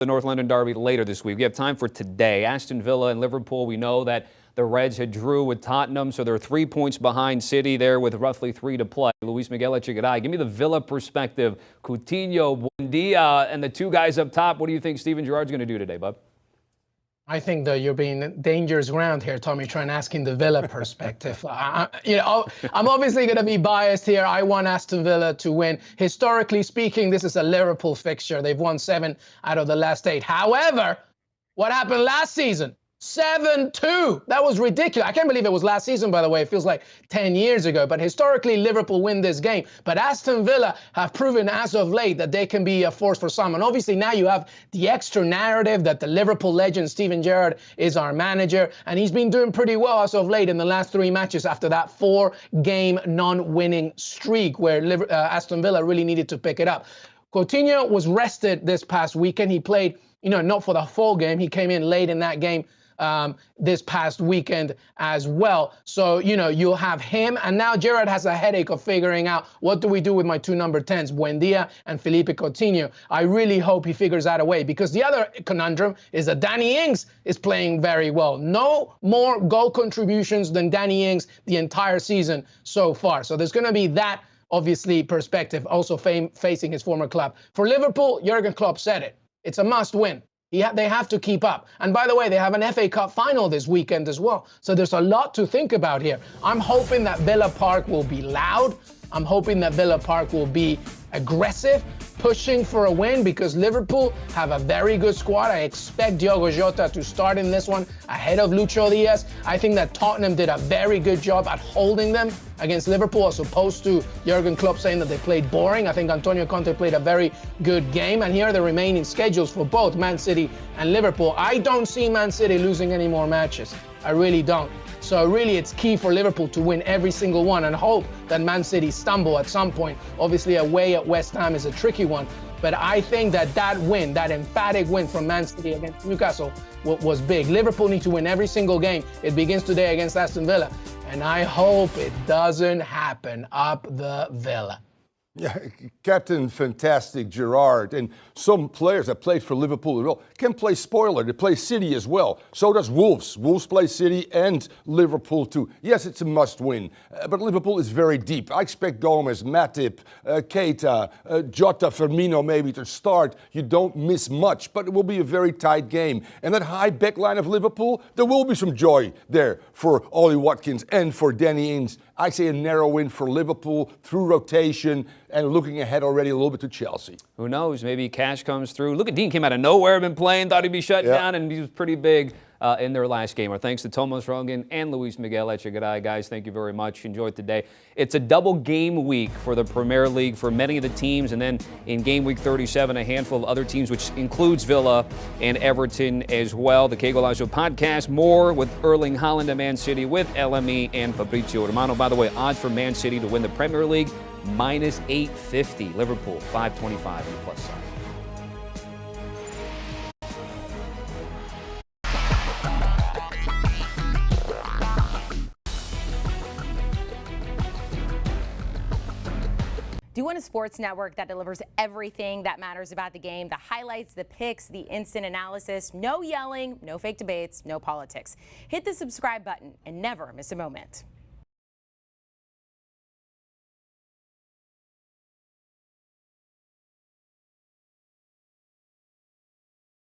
the North London Derby later this week. We have time for today. Aston Villa and Liverpool, we know that the Reds had drew with Tottenham, so they're 3 points behind City there with roughly 3 to play. Luis Miguel Echegaray, give me the Villa perspective. Coutinho, Buendia, and the two guys up top. What do you think Steven Gerrard's going to do today, bub? I think that you're being dangerous ground here, Tommy, trying asking the Villa perspective. I'm obviously going to be biased here. I want Aston Villa to win. Historically speaking, this is a Liverpool fixture. They've won 7 out of the last 8. However, what happened last season? 7-2. That was ridiculous. I can't believe it was last season, by the way. It feels like 10 years ago. But historically, Liverpool win this game. But Aston Villa have proven as of late that they can be a force for some. And obviously now you have the extra narrative that the Liverpool legend Steven Gerrard is our manager. And he's been doing pretty well as of late in the last 3 matches after that 4-game non-winning streak where Aston Villa really needed to pick it up. Coutinho was rested this past weekend. He played, not for the full game. He came in late in that game this past weekend as well. So, you'll have him. And now Gerrard has a headache of figuring out what do we do with my 2 number 10s, Buendia and Felipe Coutinho. I really hope he figures out a way, because the other conundrum is that Danny Ings is playing very well. No more goal contributions than Danny Ings the entire season so far. So there's going to be that, obviously, perspective also facing his former club. For Liverpool, Jurgen Klopp said it. It's a must win. They have to keep up. And by the way, they have an FA Cup final this weekend as well. So there's a lot to think about here. I'm hoping that Villa Park will be loud. I'm hoping that Villa Park will be aggressive, pushing for a win, because Liverpool have a very good squad. I expect Diogo Jota to start in this one ahead of Lucho Diaz. I think that Tottenham did a very good job at holding them against Liverpool, as opposed to Jurgen Klopp saying that they played boring. I think Antonio Conte played a very good game, and here are the remaining schedules for both Man City and Liverpool. I don't see Man City losing any more matches. I really don't. So really, it's key for Liverpool to win every single one and hope that Man City stumble at some point. Obviously, away at West Ham is a tricky one. But I think that win, that emphatic win from Man City against Newcastle was big. Liverpool need to win every single game. It begins today against Aston Villa. And I hope it doesn't happen up the Villa. Yeah, Captain Fantastic Gerrard, and some players that played for Liverpool as well can play spoiler. They play City as well. So does Wolves. Wolves play City and Liverpool too. Yes, it's a must-win, but Liverpool is very deep. I expect Gomez, Matip, Keita, Jota, Firmino maybe to start. You don't miss much, but it will be a very tight game. And that high back line of Liverpool, there will be some joy there for Ollie Watkins and for Danny Ings. I say a narrow win for Liverpool through rotation and looking ahead already a little bit to Chelsea. Who knows? Maybe Cash comes through. Look at Dean, came out of nowhere, been playing, thought he'd be shut down, and he was pretty big in their last game. Our thanks to Tomas Rongen and Luis Miguel Echegaray. Guys, thank you very much. Enjoy it today. It's a double game week for the Premier League for many of the teams, and then in game week 37, a handful of other teams, which includes Villa and Everton as well. The Que Golazo podcast, more with Erling Haaland and Man City with LME and Fabrizio Romano. By the way, odds for Man City to win the Premier League, minus 850. Liverpool, 525 on the plus side. Do you want a sports network that delivers everything that matters about the game? The highlights, the picks, the instant analysis, no yelling, no fake debates, no politics. Hit the subscribe button and never miss a moment.